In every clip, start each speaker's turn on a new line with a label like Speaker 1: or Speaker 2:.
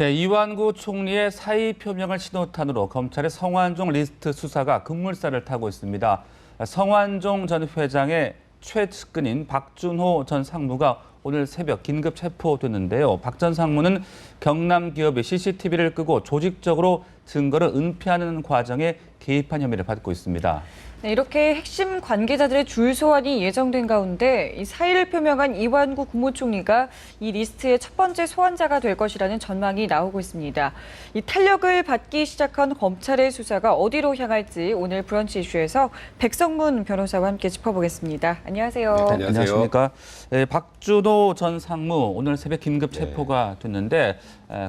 Speaker 1: 네, 이완구 총리의 사의 표명을 신호탄으로 검찰의 성완종 리스트 수사가 급물살을 타고 있습니다. 성완종 전 회장의 최측근인 박준호 전 상무가 오늘 새벽 긴급 체포됐는데요. 박 전 상무는 경남 기업의 CCTV를 끄고 조직적으로 증거를 은폐하는 과정에 개입한 혐의를 받고 있습니다.
Speaker 2: 네, 이렇게 핵심 관계자들의 줄 소환이 예정된 가운데 이 사의를 표명한 이완구 국무총리가 이 리스트의 첫 번째 소환자가 될 것이라는 전망이 나오고 있습니다. 이 탄력을 받기 시작한 검찰의 수사가 어디로 향할지 오늘 브런치 이슈에서 백성문 변호사와 함께 짚어보겠습니다. 안녕하세요.
Speaker 1: 네, 안녕하십니까. 네, 박준호 전 상무 오늘 새벽 긴급 체포가 됐는데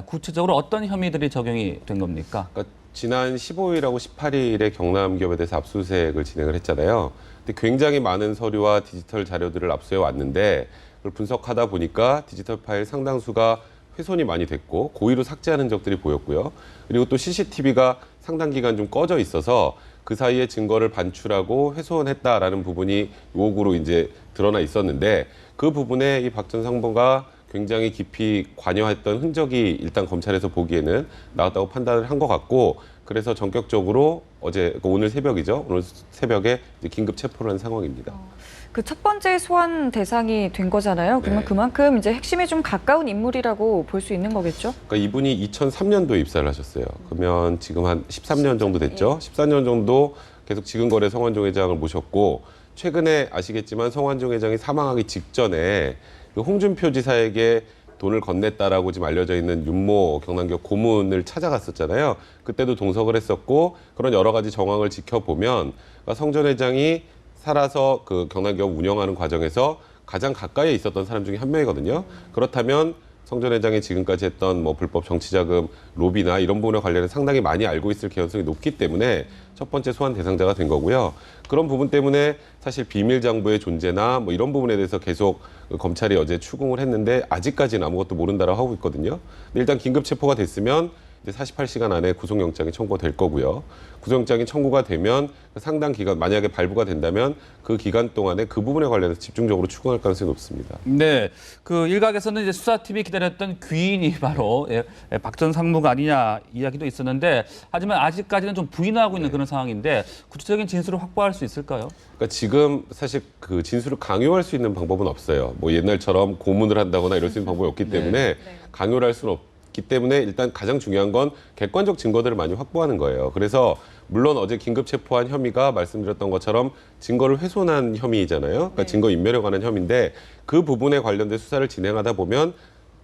Speaker 1: 구체적으로 어떤 혐의들이 적용이 된 겁니까?
Speaker 3: 지난 15일하고 18일에 경남기업에 대해서 압수수색을 진행을 했잖아요. 근데 굉장히 많은 서류와 디지털 자료들을 압수해 왔는데 그걸 분석하다 보니까 디지털 파일 상당수가 훼손이 많이 됐고 고의로 삭제하는 적들이 보였고요. 그리고 또 CCTV가 상당 기간 좀 꺼져 있어서 그 사이에 증거를 반출하고 훼손했다라는 부분이 의혹으로 이제 드러나 있었는데 그 부분에 이 박 전 상무가 굉장히 깊이 관여했던 흔적이 일단 검찰에서 보기에는 나왔다고 판단을 한 것 같고 그래서 전격적으로 오늘 새벽이죠. 오늘 새벽에 이제 긴급 체포를 한 상황입니다.
Speaker 2: 그 첫 번째 소환 대상이 된 거잖아요. 그러면
Speaker 3: 네.
Speaker 2: 그만큼 이제 핵심에 좀 가까운 인물이라고 볼 수 있는 거겠죠?
Speaker 3: 그러니까 이분이 2003년도에 입사를 하셨어요. 그러면 지금 한 13년 정도 됐죠. 14년 정도 계속 지금거래 성완종 회장을 모셨고 최근에 아시겠지만 성완종 회장이 사망하기 직전에 그 홍준표 지사에게 돈을 건넸다라고 지금 알려져 있는 윤모 경남기업 고문을 찾아갔었잖아요. 그때도 동석을 했었고 그런 여러 가지 정황을 지켜보면 성 전 회장이 살아서 그 경남기업 운영하는 과정에서 가장 가까이에 있었던 사람 중에 한 명이거든요. 그렇다면 성 전 회장이 지금까지 했던 뭐 불법 정치자금 로비나 이런 부분에 관련해 상당히 많이 알고 있을 개연성이 높기 때문에 첫 번째 소환 대상자가 된 거고요. 그런 부분 때문에 사실 비밀 장부의 존재나 뭐 이런 부분에 대해서 계속 검찰이 어제 추궁을 했는데 아직까지는 아무것도 모른다라고 하고 있거든요. 근데 일단 긴급 체포가 됐으면 이제 48시간 안에 구속영장이 청구가 될 거고요. 구속영장이 청구가 되면 상당 기간, 만약에 발부가 된다면 그 기간 동안에 그 부분에 관련해서 집중적으로 추궁할 가능성이 높습니다.
Speaker 1: 네, 그 일각에서는 이제 수사팀이 기다렸던 귀인이 바로 박 전 상무가 아니냐 이야기도 있었는데 하지만 아직까지는 좀 부인하고 있는 그런 상황인데 구체적인 진술을 확보할 수 있을까요?
Speaker 3: 그러니까 지금 사실 그 진술을 강요할 수 있는 방법은 없어요. 뭐 옛날처럼 고문을 한다거나 이럴 수 있는 방법이 없기 때문에 강요를 할 수는 없기 때문에 일단 가장 중요한 건 객관적 증거들을 많이 확보하는 거예요. 그래서 물론 어제 긴급 체포한 혐의가 말씀드렸던 것처럼 증거를 훼손한 혐의잖아요. 그러니까 증거 인멸에 관한 혐의인데 그 부분에 관련된 수사를 진행하다 보면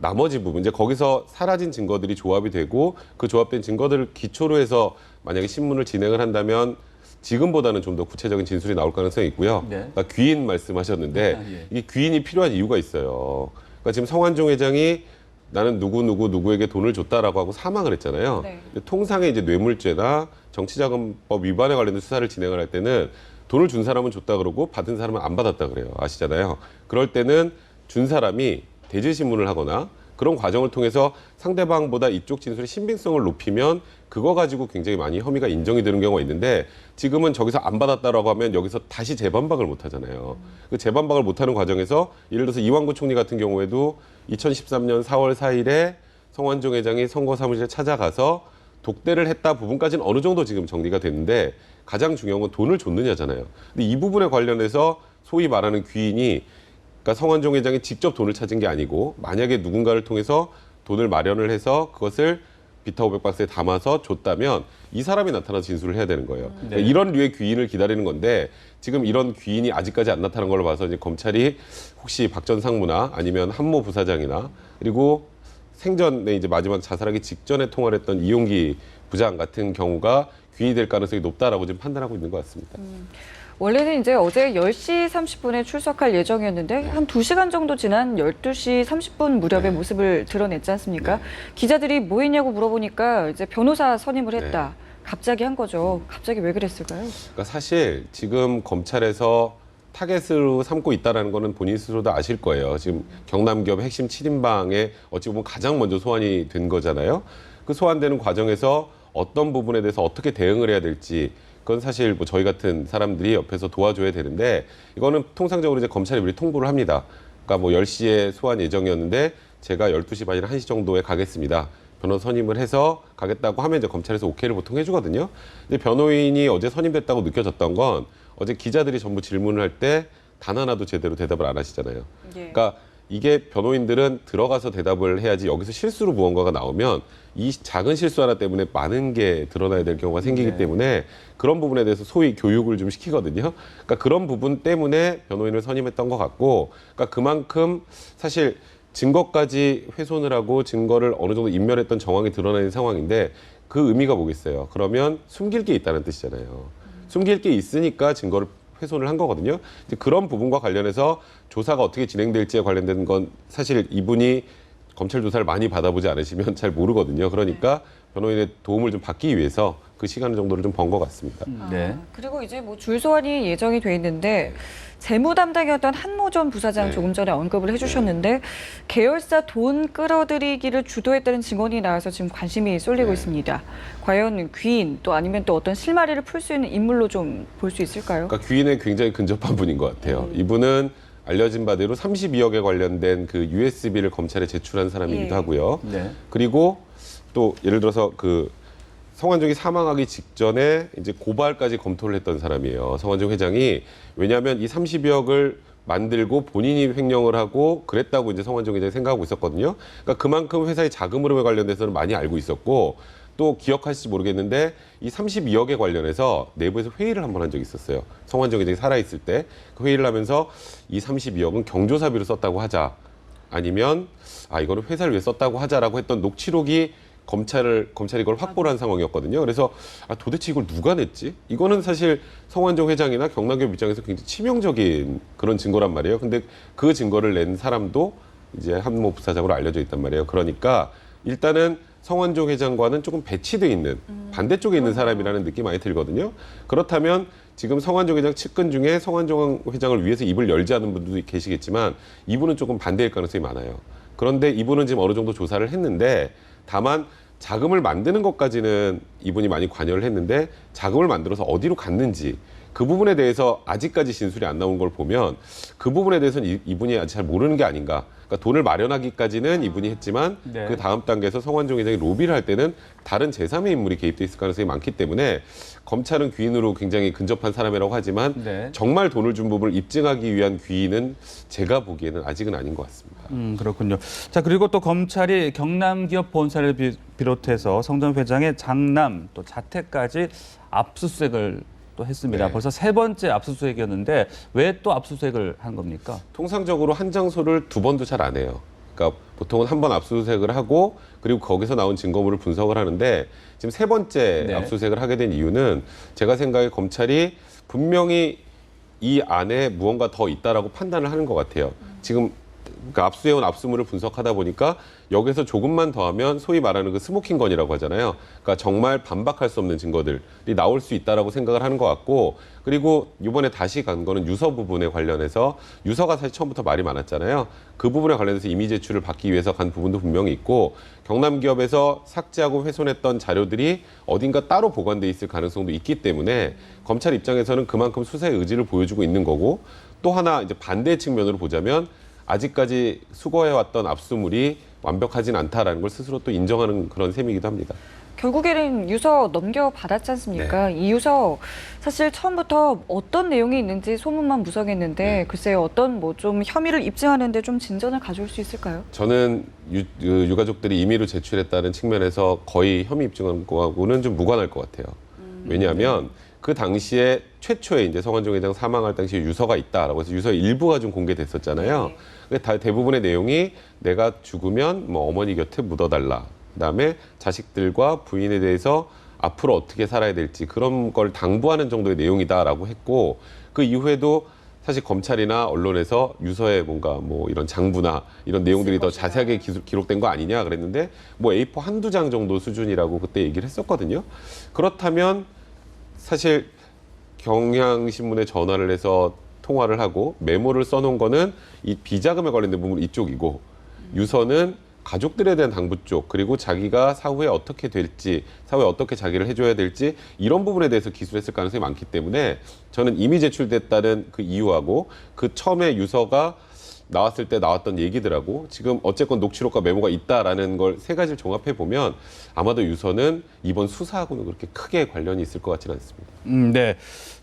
Speaker 3: 나머지 부분, 이제 거기서 사라진 증거들이 조합이 되고 그 조합된 증거들을 기초로 해서 만약에 신문을 진행을 한다면 지금보다는 좀 더 구체적인 진술이 나올 가능성이 있고요.
Speaker 1: 네.
Speaker 3: 그러니까 귀인 말씀하셨는데 이게 귀인이 필요한 이유가 있어요. 그러니까 지금 성완종 회장이 나는 누구에게 돈을 줬다라고 하고 사망을 했잖아요.
Speaker 2: 네.
Speaker 3: 근데 통상의 이제 뇌물죄나 정치자금법 위반에 관련된 수사를 진행을 할 때는 돈을 준 사람은 줬다 그러고 받은 사람은 안 받았다 그래요. 아시잖아요. 그럴 때는 준 사람이 대질신문을 하거나 그런 과정을 통해서 상대방보다 이쪽 진술의 신빙성을 높이면 그거 가지고 굉장히 많이 혐의가 인정이 되는 경우가 있는데 지금은 저기서 안 받았다라고 하면 여기서 다시 재반박을 못 하잖아요. 그 재반박을 못하는 과정에서 예를 들어서 이완구 총리 같은 경우에도 2013년 4월 4일에 성완종 회장이 선거 사무실에 찾아가서 독대를 했다 부분까지는 어느 정도 지금 정리가 됐는데 가장 중요한 건 돈을 줬느냐잖아요. 근데 이 부분에 관련해서 소위 말하는 귀인이 그러니까 성완종 회장이 직접 돈을 찾은 게 아니고 만약에 누군가를 통해서 돈을 마련을 해서 그것을 비타 500박스에 담아서 줬다면 이 사람이 나타나서 진술을 해야 되는 거예요. 그러니까 이런 류의 귀인을 기다리는 건데 지금 이런 귀인이 아직까지 안 나타난 걸로 봐서 이제 검찰이 혹시 박 전 상무나 아니면 한모 부사장이나 그리고 생전에 이제 마지막 자살하기 직전에 통화를 했던 이용기 부장 같은 경우가 귀인이 될 가능성이 높다라고 지금 판단하고 있는 것 같습니다.
Speaker 2: 원래는 이제 어제 10시 30분에 출석할 예정이었는데 한 2시간 정도 지난 12시 30분 무렵에 모습을 드러냈지 않습니까? 기자들이 뭐 했냐고 물어보니까 이제 변호사 선임을 했다. 갑자기 한 거죠. 갑자기 왜 그랬을까요?
Speaker 3: 그러니까 사실 지금 검찰에서 타겟으로 삼고 있다는 거는 본인 스스로도 아실 거예요. 지금 경남기업 핵심 7인방에 어찌 보면 가장 먼저 소환이 된 거잖아요. 그 소환되는 과정에서 어떤 부분에 대해서 어떻게 대응을 해야 될지 그건 사실 뭐 저희 같은 사람들이 옆에서 도와줘야 되는데 이거는 통상적으로 이제 검찰이 미리 통보를 합니다. 그러니까 뭐 10시에 소환 예정이었는데 제가 12시 반이나 1시 정도에 가겠습니다. 변호사 선임을 해서 가겠다고 하면 이제 검찰에서 오케이를 보통 해주거든요. 근데 변호인이 어제 선임됐다고 느껴졌던 건 어제 기자들이 전부 질문을 할 때 단 하나도 제대로 대답을 안 하시잖아요. 그러니까 이게 변호인들은 들어가서 대답을 해야지 여기서 실수로 무언가가 나오면 이 작은 실수 하나 때문에 많은 게 드러나야 될 경우가 생기기 때문에 그런 부분에 대해서 소위 교육을 좀 시키거든요. 그러니까 그런 부분 때문에 변호인을 선임했던 것 같고, 그러니까 그만큼 사실 증거까지 훼손을 하고 증거를 어느 정도 인멸했던 정황이 드러나는 상황인데 그 의미가 뭐겠어요? 그러면 숨길 게 있다는 뜻이잖아요. 숨길 게 있으니까 증거를 훼손을 한 거거든요. 이제 그런 부분과 관련해서 조사가 어떻게 진행될지에 관련된 건 사실 이분이 검찰 조사를 많이 받아보지 않으시면 잘 모르거든요. 그러니까 변호인의 도움을 좀 받기 위해서 그 시간 정도를 좀 번 것 같습니다.
Speaker 1: 네.
Speaker 2: 그리고 이제 뭐 줄소환이 예정이 돼 있는데 재무 담당이었던 한모 전 부사장
Speaker 3: 네.
Speaker 2: 조금 전에 언급을 해주셨는데 계열사 돈 끌어들이기를 주도했다는 증언이 나와서 지금 관심이 쏠리고
Speaker 3: 네.
Speaker 2: 있습니다. 과연 귀인 또 아니면 또 어떤 실마리를 풀 수 있는 인물로 좀 볼 수 있을까요?
Speaker 3: 그러니까 귀인에 굉장히 근접한 분인 것 같아요. 이분은 알려진 바대로 32억에 관련된 그 USB를 검찰에 제출한 사람이기도
Speaker 2: 예.
Speaker 3: 하고요.
Speaker 1: 네.
Speaker 3: 그리고 또 예를 들어서 그 성완종이 사망하기 직전에 이제 고발까지 검토를 했던 사람이에요. 성완종 회장이. 왜냐하면 이 30억을 만들고 본인이 횡령을 하고 그랬다고 이제 성완종 회장이 생각하고 있었거든요. 그러니까 그만큼 회사의 자금 흐름에 관련돼서는 많이 알고 있었고, 또 기억하실지 모르겠는데 이 32억에 관련해서 내부에서 회의를 한 번 한 적이 있었어요. 성완종 회장이 살아있을 때 그 회의를 하면서 이 32억은 경조사비로 썼다고 하자, 아니면 이거는 회사를 위해 썼다고 하자라고 했던 녹취록이 검찰이 이걸 확보를 한 상황이었거든요. 그래서 도대체 이걸 누가 냈지? 이거는 사실 성완종 회장이나 경남기업 입장에서 굉장히 치명적인 그런 증거란 말이에요. 근데 그 증거를 낸 사람도 이제 한모 부사장으로 알려져 있단 말이에요. 그러니까 일단은 성완종 회장과는 조금 배치돼 있는 반대쪽에 있는 사람이라는 느낌이 많이 들거든요. 그렇다면 지금 성완종 회장 측근 중에 성완종 회장을 위해서 입을 열지 않는 분들도 계시겠지만 이분은 조금 반대일 가능성이 많아요. 그런데 이분은 지금 어느 정도 조사를 했는데, 다만 자금을 만드는 것까지는 이분이 많이 관여를 했는데 자금을 만들어서 어디로 갔는지 그 부분에 대해서 아직까지 진술이 안 나온 걸 보면 그 부분에 대해서는 이분이 아직 잘 모르는 게 아닌가. 그러니까 돈을 마련하기까지는 이분이 했지만
Speaker 1: 네.
Speaker 3: 그 다음 단계에서 성완종 회장이 로비를 할 때는 다른 제3의 인물이 개입돼 있을 가능성이 많기 때문에 검찰은 귀인으로 굉장히 근접한 사람이라고 하지만
Speaker 1: 네.
Speaker 3: 정말 돈을 준 부분을 입증하기 위한 귀인은 제가 보기에는 아직은 아닌 것 같습니다.
Speaker 1: 그렇군요. 자, 그리고 또 검찰이 경남기업 본사를 비롯해서 성 전 회장의 장남 또 자택까지 압수수색을 또 했습니다.
Speaker 3: 네.
Speaker 1: 벌써 세 번째 압수수색이었는데 왜 또 압수수색을 한 겁니까?
Speaker 3: 통상적으로 한 장소를 두 번도 잘 안 해요. 그러니까 보통은 한 번 압수수색을 하고 그리고 거기서 나온 증거물을 분석을 하는데 지금 세 번째
Speaker 1: 네.
Speaker 3: 압수수색을 하게 된 이유는 제가 생각에 검찰이 분명히 이 안에 무언가 더 있다라고 판단을 하는 것 같아요. 지금 그러니까 압수해온 압수물을 분석하다 보니까 여기서 조금만 더하면 소위 말하는 그 스모킹건이라고 하잖아요. 그러니까 정말 반박할 수 없는 증거들이 나올 수 있다라고 생각을 하는 것 같고, 그리고 이번에 다시 간 거는 유서 부분에 관련해서 유서가 사실 처음부터 말이 많았잖아요. 그 부분에 관련해서 이미 제출을 받기 위해서 간 부분도 분명히 있고, 경남기업에서 삭제하고 훼손했던 자료들이 어딘가 따로 보관돼 있을 가능성도 있기 때문에 검찰 입장에서는 그만큼 수사의 의지를 보여주고 있는 거고, 또 하나 이제 반대 측면으로 보자면 아직까지 수거해왔던 압수물이 완벽하진 않다라는 걸 스스로 또 인정하는 그런 셈이기도 합니다.
Speaker 2: 결국에는 유서 넘겨받았지 않습니까? 이 유서 사실 처음부터 어떤 내용이 있는지 소문만 무성했는데 글쎄요, 어떤 뭐 좀 혐의를 입증하는데 좀 진전을 가져올 수 있을까요?
Speaker 3: 저는 유가족들이 임의로 제출했다는 측면에서 거의 혐의 입증한 거하고는 좀 무관할 것 같아요. 왜냐하면 그 당시에 최초에 이제 성완종 회장 사망할 당시에 유서가 있다라고 해서 유서 일부가 좀 공개됐었잖아요. 근데 대부분의 내용이 내가 죽으면 뭐 어머니 곁에 묻어달라. 그다음에 자식들과 부인에 대해서 앞으로 어떻게 살아야 될지 그런 걸 당부하는 정도의 내용이다라고 했고, 그 이후에도 사실 검찰이나 언론에서 유서에 뭔가 뭐 이런 장부나 이런 내용들이 더 자세하게 기록된 거 아니냐 그랬는데 뭐 A4 한두 장 정도 수준이라고 그때 얘기를 했었거든요. 그렇다면 사실 경향신문에 전화를 해서 통화를 하고 메모를 써놓은 거는 이 비자금에 관련된 부분 이쪽이고, 유서는 가족들에 대한 당부 쪽, 그리고 자기가 사후에 어떻게 될지, 사후에 어떻게 자기를 해줘야 될지 이런 부분에 대해서 기술했을 가능성이 많기 때문에 저는 이미 제출됐다는 그 이유하고 그 처음에 유서가 나왔을 때 나왔던 얘기들하고 지금 어쨌건 녹취록과 메모가 있다라는 걸 세 가지를 종합해 보면 아마도 유서는 이번 수사하고는 그렇게 크게 관련이 있을 것 같지는 않습니다.
Speaker 1: 네.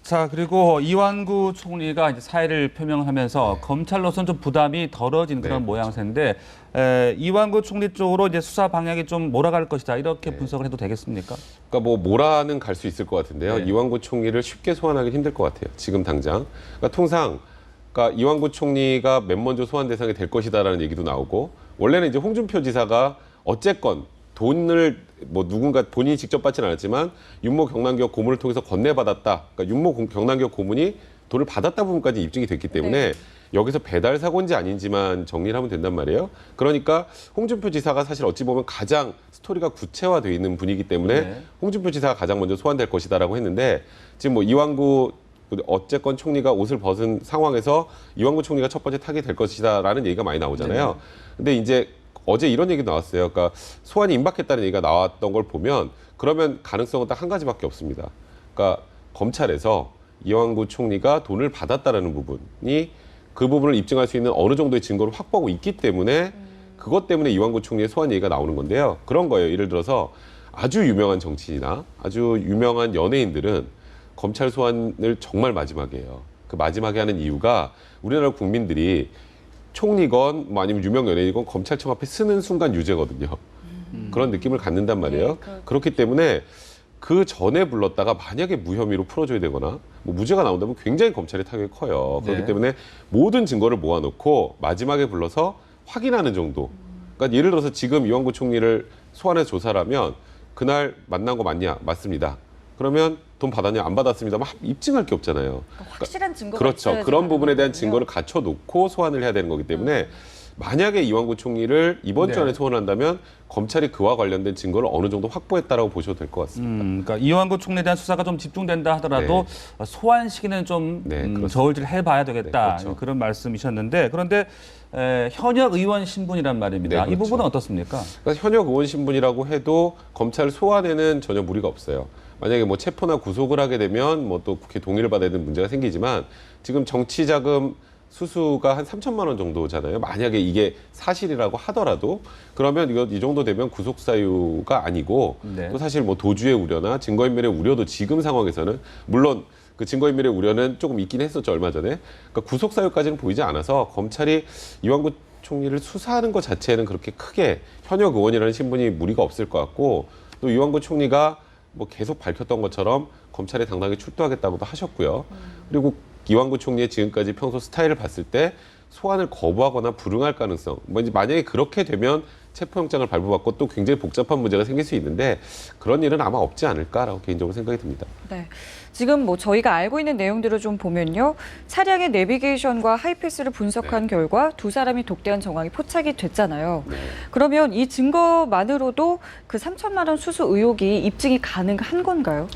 Speaker 1: 자, 그리고 이완구 총리가 이제 사의를 표명하면서 검찰로서는 좀 부담이 덜어진 그런
Speaker 3: 네,
Speaker 1: 모양새인데 이완구 총리 쪽으로 이제 수사 방향이 좀 몰아갈 것이다 이렇게 분석을 해도 되겠습니까?
Speaker 3: 그러니까 뭐 몰아는 갈 수 있을 것 같은데요.
Speaker 1: 네.
Speaker 3: 이완구 총리를 쉽게 소환하기 힘들 것 같아요. 지금 당장. 그러니까 통상 그러니까 이완구 총리가 맨 먼저 소환 대상이 될 것이다라는 얘기도 나오고 원래는 이제 홍준표 지사가 어쨌건 돈을 뭐 누군가 본인이 직접 받지는 않았지만 윤모 경남기업 고문을 통해서 건네받았다. 그러니까 윤모 경남기업 고문이 돈을 받았다 부분까지 입증이 됐기 때문에 여기서 배달 사고인지 아닌지만 정리를 하면 된단 말이에요. 그러니까 홍준표 지사가 사실 어찌 보면 가장 스토리가 구체화되어 있는 분이기 때문에
Speaker 1: 네.
Speaker 3: 홍준표 지사가 가장 먼저 소환될 것이다라고 했는데 지금 뭐 이완구 어쨌건 총리가 옷을 벗은 상황에서 이완구 총리가 첫 번째 타겟이 될 것이다라는 얘기가 많이 나오잖아요. 근데 이제 어제 이런 얘기도 나왔어요. 그러니까 소환이 임박했다는 얘기가 나왔던 걸 보면 그러면 가능성은 딱 한 가지밖에 없습니다. 그러니까 검찰에서 이완구 총리가 돈을 받았다라는 부분이 그 부분을 입증할 수 있는 어느 정도의 증거를 확보하고 있기 때문에 그것 때문에 이완구 총리의 소환 얘기가 나오는 건데요. 그런 거예요. 예를 들어서 아주 유명한 정치인이나 아주 유명한 연예인들은 검찰 소환을 정말 마지막에 해요. 그 마지막에 하는 이유가 우리나라 국민들이 총리건 뭐 아니면 유명 연예인이건 검찰청 앞에 쓰는 순간 유죄거든요. 그런 느낌을 갖는단 말이에요.
Speaker 2: 네,
Speaker 3: 그렇기 때문에 그 전에 불렀다가 만약에 무혐의로 풀어줘야 되거나 뭐 무죄가 나온다면 굉장히 검찰의 타격이 커요. 그렇기
Speaker 1: 네.
Speaker 3: 때문에 모든 증거를 모아놓고 마지막에 불러서 확인하는 정도. 그러니까 예를 들어서 지금 이완구 총리를 소환해서 조사를 하면 그날 만난 거 맞냐? 맞습니다. 그러면 돈 받았냐? 안 받았습니다. 막 입증할 게 없잖아요.
Speaker 2: 확실한 증거가
Speaker 3: 그렇죠.
Speaker 2: 있어야지
Speaker 3: 그런 부분에 대한
Speaker 2: 가능하거든요.
Speaker 3: 증거를 갖춰놓고 소환을 해야 되는 거기 때문에 만약에 이완구 총리를 이번 주
Speaker 1: 네.
Speaker 3: 안에 소환한다면 검찰이 그와 관련된 증거를 어느 정도 확보했다라고 보셔도 될 것 같습니다.
Speaker 1: 그러니까 이완구 총리에 대한 수사가 좀 집중된다 하더라도 소환 시기는 좀
Speaker 3: 네, 그렇습니다.
Speaker 1: 저울질 해봐야 되겠다
Speaker 3: 네, 그렇죠.
Speaker 1: 그런 말씀이셨는데 그런데 현역 의원 신분이란 말입니다.
Speaker 3: 네,
Speaker 1: 이
Speaker 3: 그렇죠.
Speaker 1: 부분은 어떻습니까?
Speaker 3: 그러니까 현역 의원 신분이라고 해도 검찰 소환에는 전혀 무리가 없어요. 만약에 뭐 체포나 구속을 하게 되면 뭐 또 국회 동의를 받아야 되는 문제가 생기지만 지금 정치자금 수수가 한 3천만 원 정도잖아요. 만약에 이게 사실이라고 하더라도 그러면 이 정도 되면 구속 사유가 아니고
Speaker 1: 네.
Speaker 3: 또 사실 뭐 도주의 우려나 증거인멸의 우려도 지금 상황에서는 물론 그 증거인멸의 우려는 조금 있긴 했었죠 얼마 전에. 그러니까 구속 사유까지는 보이지 않아서 검찰이 이완구 총리를 수사하는 것 자체는 그렇게 크게 현역 의원이라는 신분이 무리가 없을 것 같고 또 이완구 총리가 뭐 계속 밝혔던 것처럼 검찰에 당당히 출두하겠다고도 하셨고요. 그리고 이완구 총리의 지금까지 평소 스타일을 봤을 때 소환을 거부하거나 불응할 가능성. 뭐 이제 만약에 그렇게 되면 체포영장을 발부받고 또 굉장히 복잡한 문제가 생길 수 있는데 그런 일은 아마 없지 않을까라고 개인적으로 생각이 듭니다.
Speaker 2: 네. 지금 뭐 저희가 알고 있는 내용들을 좀 보면요. 차량의 내비게이션과 하이패스를 분석한 결과 두 사람이 독대한 정황이 포착이 됐잖아요. 그러면 이 증거만으로도 그 3천만 원 수수 의혹이 입증이 가능한 건가요?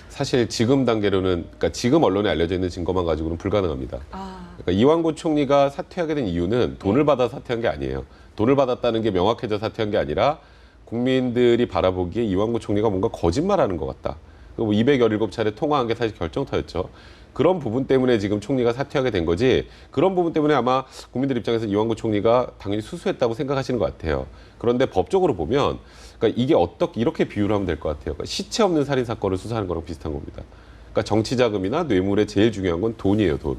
Speaker 3: 사실 지금 단계로는 그러니까 지금 언론에 알려져 있는 증거만 가지고는 불가능합니다.
Speaker 2: 아,
Speaker 3: 그러니까 이완구 총리가 사퇴하게 된 이유는 돈을 받아 사퇴한 게 아니에요. 돈을 받았다는 게 명확해져 사퇴한 게 아니라 국민들이 바라보기에 이완구 총리가 뭔가 거짓말하는 것 같다. 그리고 217차례 통화한 게 사실 결정타였죠. 그런 부분 때문에 지금 총리가 사퇴하게 된 거지 그런 부분 때문에 아마 국민들 입장에서 이완구 총리가 당연히 수수했다고 생각하시는 것 같아요. 그런데 법적으로 보면 그러니까 이게 어떻게 이렇게 비유를 하면 될 것 같아요. 그러니까 시체 없는 살인 사건을 수사하는 거랑 비슷한 겁니다. 그러니까 정치 자금이나 뇌물의 제일 중요한 건 돈이에요, 돈.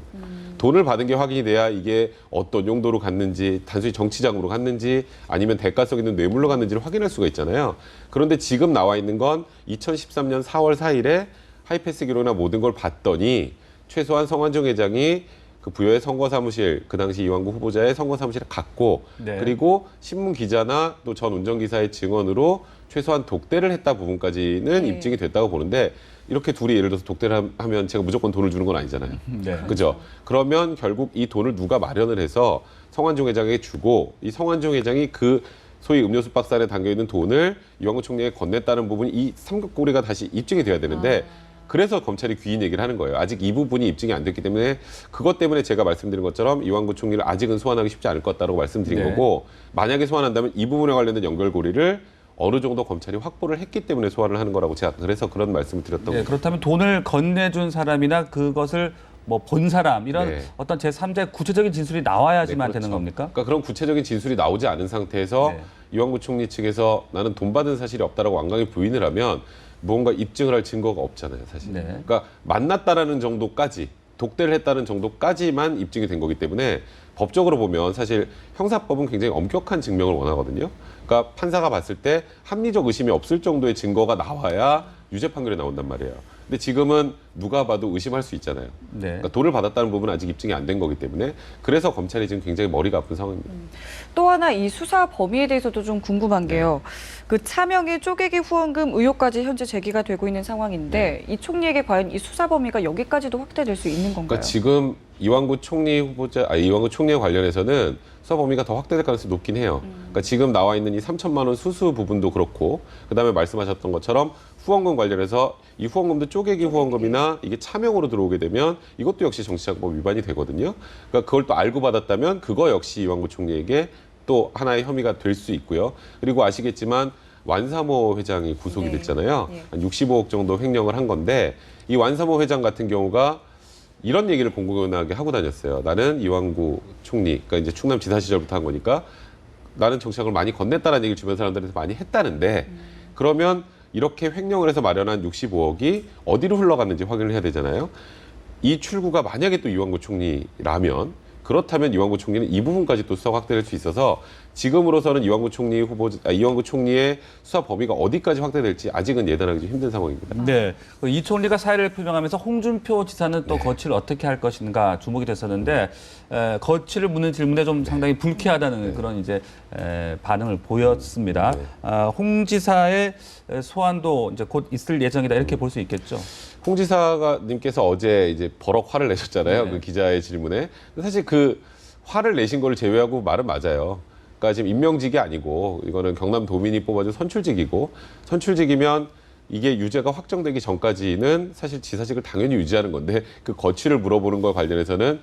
Speaker 3: 돈을 받은 게 확인이 돼야 이게 어떤 용도로 갔는지 단순히 정치 자금으로 갔는지 아니면 대가성 있는 뇌물로 갔는지를 확인할 수가 있잖아요. 그런데 지금 나와 있는 건 2013년 4월 4일에 하이패스 기록이나 모든 걸 봤더니 최소한 성완종 회장이 그 부여의 선거사무실 그 당시 이완구 후보자의 선거사무실에 갔고
Speaker 1: 네.
Speaker 3: 그리고 신문 기자나 또 전 운전기사의 증언으로 최소한 독대를 했다 부분까지는
Speaker 2: 네.
Speaker 3: 입증이 됐다고 보는데 이렇게 둘이 예를 들어서 독대를 하면 제가 무조건 돈을 주는 건 아니잖아요.
Speaker 1: 네.
Speaker 3: 그죠? 그러면 결국 이 돈을 누가 마련을 해서 성완종 회장에게 주고 이 성완종 회장이 그 소위 음료수 박스 안에 담겨있는 돈을 이완구 총리에게 건넸다는 부분이 이 삼각고리가 다시 입증이 돼야 되는데 그래서 검찰이 귀인 얘기를 하는 거예요. 아직 이 부분이 입증이 안 됐기 때문에 그것 때문에 제가 말씀드린 것처럼 이완구 총리를 아직은 소환하기 쉽지 않을 것 같다고 말씀드린
Speaker 1: 네.
Speaker 3: 거고 만약에 소환한다면 이 부분에 관련된 연결고리를 어느 정도 검찰이 확보를 했기 때문에 소환을 하는 거라고 제가 그래서 그런 말씀을 드렸던
Speaker 1: 네,
Speaker 3: 거죠.
Speaker 1: 그렇다면 돈을 건네준 사람이나 그것을 뭐 본 사람 이런
Speaker 3: 네.
Speaker 1: 어떤 제3자의 구체적인 진술이 나와야지만
Speaker 3: 네, 그렇죠.
Speaker 1: 되는 겁니까?
Speaker 3: 그러니까 그런 구체적인 진술이 나오지 않은 상태에서
Speaker 1: 네.
Speaker 3: 이완구 총리 측에서 나는 돈 받은 사실이 없다라고 완강히 부인을 하면 뭔가 입증을 할 증거가 없잖아요, 사실.
Speaker 1: 네.
Speaker 3: 그러니까 만났다라는 정도까지, 독대를 했다는 정도까지만 입증이 된 거기 때문에 법적으로 보면 사실 형사법은 굉장히 엄격한 증명을 원하거든요. 그러니까 판사가 봤을 때 합리적 의심이 없을 정도의 증거가 나와야 유죄 판결이 나온단 말이에요. 근데 지금은 누가 봐도 의심할 수 있잖아요.
Speaker 1: 네.
Speaker 3: 그러니까 돈을 받았다는 부분은 아직 입증이 안 된 거기 때문에 그래서 검찰이 지금 굉장히 머리가 아픈 상황입니다.
Speaker 2: 또 하나 이 수사 범위에 대해서도 좀 궁금한 게요. 그 차명의 쪼개기 후원금 의혹까지 현재 제기가 되고 있는 상황인데 이 총리에게 과연 이 수사 범위가 여기까지도 확대될 수 있는 건가요?
Speaker 3: 그러니까 지금 이완구 이완구 총리에 관련해서는 수사 범위가 더 확대될 가능성이 높긴 해요. 그러니까 지금 나와 있는 이 3천만 원 수수 부분도 그렇고, 그다음에 말씀하셨던 것처럼 후원금 관련해서 이 후원금도 쪼개기 후원금이나 이게 차명으로 들어오게 되면 이것도 역시 정치자금법 위반이 되거든요. 그러니까 그걸 또 알고 받았다면 그거 역시 이완구 총리에게 또 하나의 혐의가 될 수 있고요. 그리고 아시겠지만 완사모 회장이 구속이
Speaker 2: 네.
Speaker 3: 됐잖아요.
Speaker 2: 네.
Speaker 3: 한 65억 정도 횡령을 한 건데 이 완사모 회장 같은 경우가 이런 얘기를 공공연하게 하고 다녔어요. 나는 이완구 총리, 그러니까 이제 충남지사 시절부터 한 거니까 나는 정치자금을 많이 건넸다라는 얘기를 주변 사람들한테 많이 했다는데 그러면 이렇게 횡령을 해서 마련한 65억이 어디로 흘러갔는지 확인을 해야 되잖아요. 이 출구가 만약에 또 이완구 총리라면 그렇다면 이완구 총리는 이 부분까지 또 수사 확대될 수 있어서 지금으로서는 이완구 총리의 수사 범위가 어디까지 확대될지 아직은 예단하기 좀 힘든 상황입니다.
Speaker 1: 네, 이 총리가 사의를 표명하면서 홍준표 지사는 또 거취를 어떻게 할 것인가 주목이 됐었는데 거취를 묻는 질문에 좀 상당히 불쾌하다는 그런 이제 반응을 보였습니다. 홍 지사의 소환도 이제 곧 있을 예정이다 이렇게 볼 수 있겠죠.
Speaker 3: 홍 지사님께서 어제 이제 버럭 화를 내셨잖아요.
Speaker 1: 네.
Speaker 3: 그 기자의 질문에. 근데 사실 그 화를 내신 걸 제외하고 말은 맞아요. 그러니까 지금 임명직이 아니고 이거는 경남도민이 뽑아준 선출직이고 선출직이면 이게 유죄가 확정되기 전까지는 사실 지사직을 당연히 유지하는 건데 그 거취를 물어보는 거 관련해서는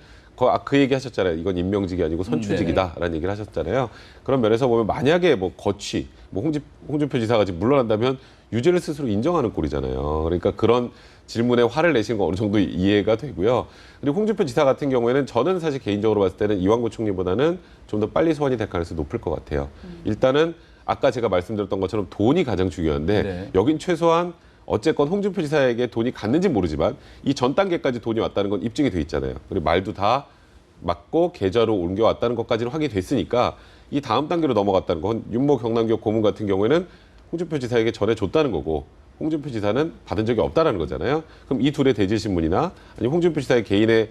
Speaker 3: 그 얘기 하셨잖아요. 이건 임명직이 아니고 선출직이다라는 얘기를 하셨잖아요. 그런 면에서 보면 만약에 뭐 거취, 뭐 홍준표 지사가 지금 물러난다면 유죄를 스스로 인정하는 꼴이잖아요. 그러니까 그런 질문에 화를 내신 거 어느 정도 이해가 되고요. 그리고 홍준표 지사 같은 경우에는 저는 사실 개인적으로 봤을 때는 이완구 총리보다는 좀 더 빨리 소환이 될 가능성이 높을 것 같아요. 일단은 아까 제가 말씀드렸던 것처럼 돈이 가장 중요한데
Speaker 1: 네.
Speaker 3: 여긴 최소한 어쨌건 홍준표 지사에게 돈이 갔는지 모르지만 이 전 단계까지 돈이 왔다는 건 입증이 돼 있잖아요. 그리고 말도 다 맞고 계좌로 옮겨왔다는 것까지는 확인이 됐으니까 이 다음 단계로 넘어갔다는 건 윤모 경남기업 고문 같은 경우에는 홍준표 지사에게 전해줬다는 거고 홍준표 지사는 받은 적이 없다라는 거잖아요. 그럼 이 둘의 대질신문이나 아니면 홍준표 지사의 개인의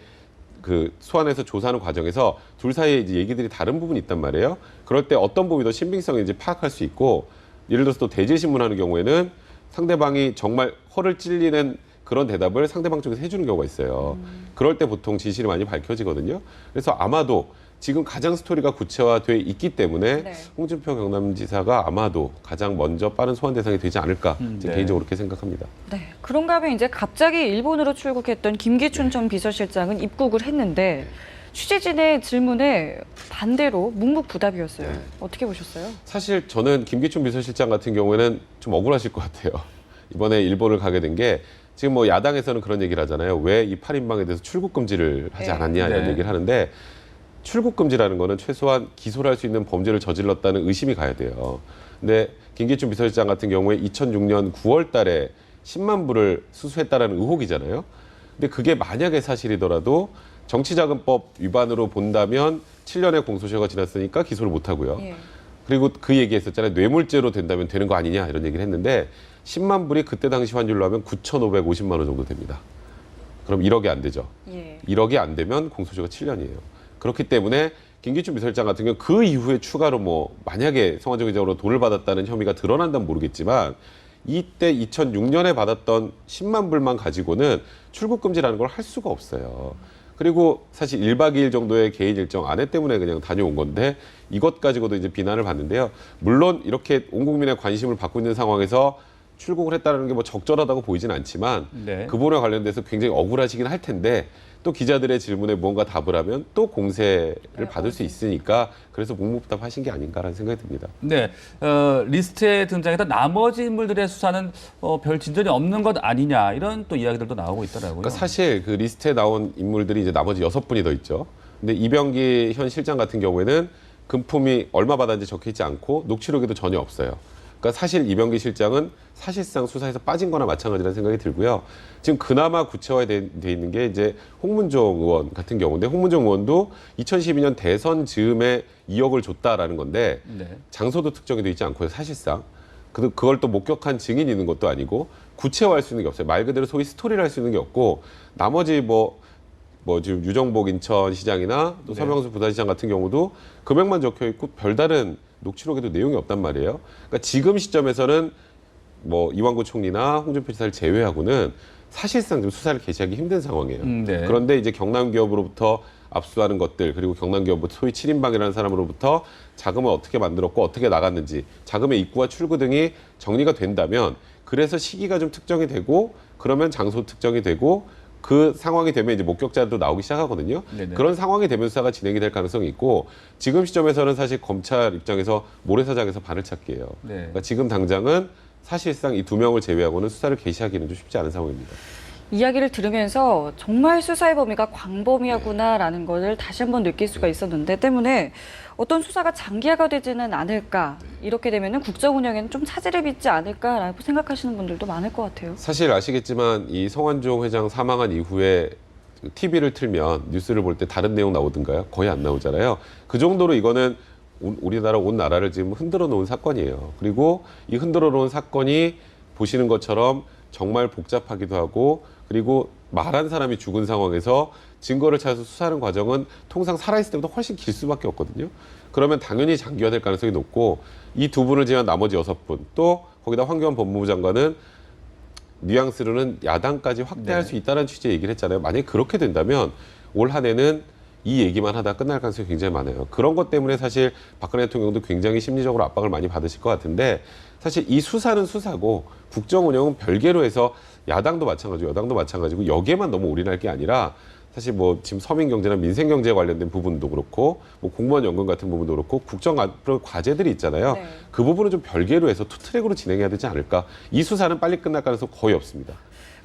Speaker 3: 그 소환해서 조사하는 과정에서 둘 사이에 이제 얘기들이 다른 부분이 있단 말이에요. 그럴 때 어떤 부분이 더 신빙성인지 파악할 수 있고 예를 들어서 또 대질신문하는 경우에는 상대방이 정말 허를 찔리는 그런 대답을 상대방 쪽에서 해주는 경우가 있어요. 그럴 때 보통 진실이 많이 밝혀지거든요. 그래서 아마도 지금 가장 스토리가 구체화돼 있기 때문에
Speaker 2: 네.
Speaker 3: 홍준표 경남지사가 아마도 가장 먼저 빠른 소환 대상이 되지 않을까 제
Speaker 1: 네.
Speaker 3: 개인적으로 그렇게 생각합니다.
Speaker 2: 네. 그런가 하면 이제 갑자기 일본으로 출국했던 김기춘 전 비서실장은 입국을 했는데 취재진의 질문에 반대로 묵묵부답이었어요.
Speaker 3: 네.
Speaker 2: 어떻게 보셨어요?
Speaker 3: 사실 저는 김기춘 비서실장 같은 경우에는 좀 억울하실 것 같아요. 이번에 일본을 가게 된 게 지금 뭐 야당에서는 그런 얘기를 하잖아요. 왜 이 8인방에 대해서 출국 금지를 하지
Speaker 2: 네.
Speaker 3: 않았냐 이런
Speaker 1: 네.
Speaker 3: 얘기를 하는데 출국 금지라는 거는 최소한 기소를 할 수 있는 범죄를 저질렀다는 의심이 가야 돼요. 근데 김기춘 비서실장 같은 경우에 2006년 9월 달에 10만 불을 수수했다라는 의혹이잖아요. 근데 그게 만약에 사실이더라도 정치자금법 위반으로 본다면 7년의 공소시효가 지났으니까 기소를 못 하고요.
Speaker 2: 예.
Speaker 3: 그리고 그 얘기했었잖아요. 뇌물죄로 된다면 되는 거 아니냐 이런 얘기를 했는데 10만 불이 그때 당시 환율로 하면 9,550만 원 정도 됩니다. 그럼 1억이 안 되죠.
Speaker 2: 예.
Speaker 3: 1억이 안 되면 공소시효가 7년이에요. 그렇기 때문에 김기춘 비서실장 같은 경우 그 이후에 추가로 뭐 만약에 성완종 회장으로 돈을 받았다는 혐의가 드러난다면 모르겠지만 이때 2006년에 받았던 10만 불만 가지고는 출국 금지라는 걸 할 수가 없어요. 그리고 사실 1박 2일 정도의 개인 일정 아내 때문에 그냥 다녀온 건데 이것 가지고도 이제 비난을 받는데요. 물론 이렇게 온 국민의 관심을 받고 있는 상황에서 출국을 했다는 게 뭐 적절하다고 보이진 않지만
Speaker 1: 네.
Speaker 3: 그분에 관련돼서 굉장히 억울하시긴 할 텐데 또 기자들의 질문에 뭔가 답을 하면 또 공세를 받을 수 있으니까 그래서 묵묵부답하신 게 아닌가라는 생각이 듭니다.
Speaker 1: 네, 리스트에 등장했던 나머지 인물들의 수사는 별 진전이 없는 것 아니냐 이런 또 이야기들도 나오고 있더라고요.
Speaker 3: 그러니까 사실 그 리스트에 나온 인물들이 이제 나머지 6분이 더 있죠. 근데 이병기 현 실장 같은 경우에는 금품이 얼마 받았는지 적혀 있지 않고 녹취록에도 전혀 없어요. 그러니까 사실 이병기 실장은 사실상 수사에서 빠진 거나 마찬가지라는 생각이 들고요. 지금 그나마 구체화돼 있는 게 이제 홍문종 의원 같은 경우인데 홍문종 의원도 2012년 대선 즈음에 2억을 줬다라는 건데
Speaker 1: 네.
Speaker 3: 장소도 특정이 돼 있지 않고요. 사실상. 그걸 또 목격한 증인이 있는 것도 아니고 구체화할 수 있는 게 없어요. 말 그대로 소위 스토리를 할 수 있는 게 없고 나머지 뭐 지금 유정복 인천시장이나 또
Speaker 1: 네.
Speaker 3: 서명수 부산시장 같은 경우도 금액만 적혀 있고 별다른 녹취록에도 내용이 없단 말이에요. 그러니까 지금 시점에서는 뭐 이완구 총리나 홍준표 지사를 제외하고는 사실상 좀 수사를 개시하기 힘든 상황이에요.
Speaker 1: 네.
Speaker 3: 그런데 이제 경남기업으로부터 압수하는 것들 그리고 경남기업 소위 7인방이라는 사람으로부터 자금을 어떻게 만들었고 어떻게 나갔는지 자금의 입구와 출구 등이 정리가 된다면 그래서 시기가 좀 특정이 되고 그러면 장소 특정이 되고 그 상황이 되면 이제 목격자도 나오기 시작하거든요.
Speaker 1: 네네.
Speaker 3: 그런 상황이 되면 수사가 진행이 될 가능성이 있고 지금 시점에서는 사실 검찰 입장에서 모래사장에서 바늘 찾기예요.
Speaker 1: 네.
Speaker 3: 그러니까 지금 당장은 사실상 이 2명을 제외하고는 수사를 개시하기는 좀 쉽지 않은 상황입니다.
Speaker 2: 이야기를 들으면서 정말 수사의 범위가 광범위하구나라는 것을 다시 한번 느낄 수가 있었는데 때문에 어떤 수사가 장기화가 되지는 않을까 이렇게 되면은 국정 운영에는 좀 차질을 빚지 않을까라고 생각하시는 분들도 많을 것 같아요.
Speaker 3: 사실 아시겠지만 이 성완종 회장 사망한 이후에 TV를 틀면 뉴스를 볼 때 다른 내용 나오던가요? 거의 안 나오잖아요. 그 정도로 이거는 우리나라 온 나라를 지금 흔들어 놓은 사건이에요. 그리고 이 흔들어 놓은 사건이 보시는 것처럼 정말 복잡하기도 하고 그리고 말한 사람이 죽은 상황에서 증거를 찾아서 수사하는 과정은 통상 살아있을 때보다 훨씬 길 수밖에 없거든요. 그러면 당연히 장기화될 가능성이 높고 이 2분을 제외한 나머지 6분 또 거기다 황교안 법무부 장관은 뉘앙스로는 야당까지 확대할
Speaker 1: 네.
Speaker 3: 수 있다는 취지의 얘기를 했잖아요. 만약에 그렇게 된다면 올 한 해는 이 얘기만 하다 끝날 가능성이 굉장히 많아요. 그런 것 때문에 사실 박근혜 대통령도 굉장히 심리적으로 압박을 많이 받으실 것 같은데 사실 이 수사는 수사고 국정 운영은 별개로 해서 야당도 마찬가지고 여당도 마찬가지고 여기에만 너무 올인할 게 아니라 사실 뭐 지금 서민 경제나 민생 경제에 관련된 부분도 그렇고 뭐 공무원 연금 같은 부분도 그렇고 국정 앞으로 과제들이 있잖아요.
Speaker 2: 네.
Speaker 3: 그 부분은 좀 별개로 해서 투트랙으로 진행해야 되지 않을까. 이 수사는 빨리 끝날 가능성 거의 없습니다.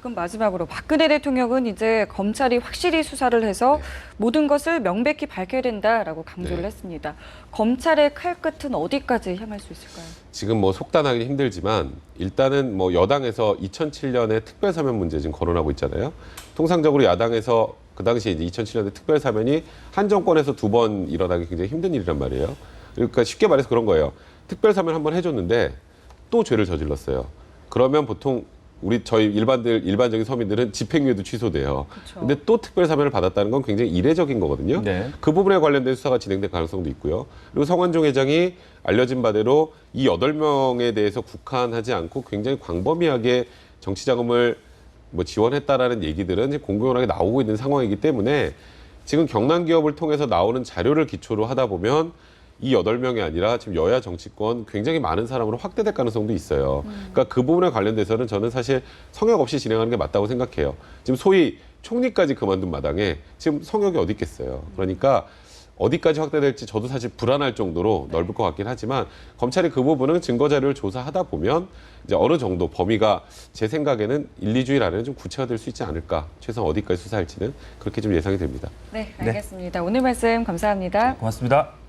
Speaker 2: 그럼 마지막으로 박근혜 대통령은 이제 검찰이 확실히 수사를 해서 모든 것을 명백히 밝혀야 된다라고 강조를
Speaker 3: 네.
Speaker 2: 했습니다. 검찰의 칼끝은 어디까지 향할 수 있을까요?
Speaker 3: 지금 뭐 속단하기 힘들지만 일단은 뭐 여당에서 2007년에 특별사면 문제 지금 거론하고 있잖아요. 통상적으로 야당에서 그 당시에 이제 2007년에 특별사면이 한 정권에서 2번 일어나기 굉장히 힘든 일이란 말이에요. 그러니까 쉽게 말해서 그런 거예요. 특별사면 한번 해줬는데 또 죄를 저질렀어요. 그러면 보통 저희 일반적인 서민들은 집행유예도 취소돼요.
Speaker 2: 그쵸.
Speaker 3: 근데 또 특별사면을 받았다는 건 굉장히 이례적인 거거든요.
Speaker 1: 네.
Speaker 3: 그 부분에 관련된 수사가 진행될 가능성도 있고요. 그리고 성완종 회장이 알려진 바대로 이 8명에 대해서 국한하지 않고 굉장히 광범위하게 정치자금을 뭐 지원했다라는 얘기들은 이제 공공연하게 나오고 있는 상황이기 때문에 지금 경남기업을 통해서 나오는 자료를 기초로 하다 보면 이 8명이 아니라 지금 여야 정치권 굉장히 많은 사람으로 확대될 가능성도 있어요. 그러니까 그 부분에 관련돼서는 저는 사실 성역 없이 진행하는 게 맞다고 생각해요. 지금 소위 총리까지 그만둔 마당에 지금 성역이 어디 있겠어요. 그러니까 어디까지 확대될지 저도 사실 불안할 정도로 넓을 것 같긴 하지만 검찰이 그 부분은 증거 자료를 조사하다 보면 이제 어느 정도 범위가 제 생각에는 1, 2주일 안에는 좀 구체화될 수 있지 않을까. 최소한 어디까지 수사할지는 그렇게 좀 예상이 됩니다.
Speaker 2: 네, 알겠습니다. 오늘 말씀 감사합니다.
Speaker 1: 고맙습니다.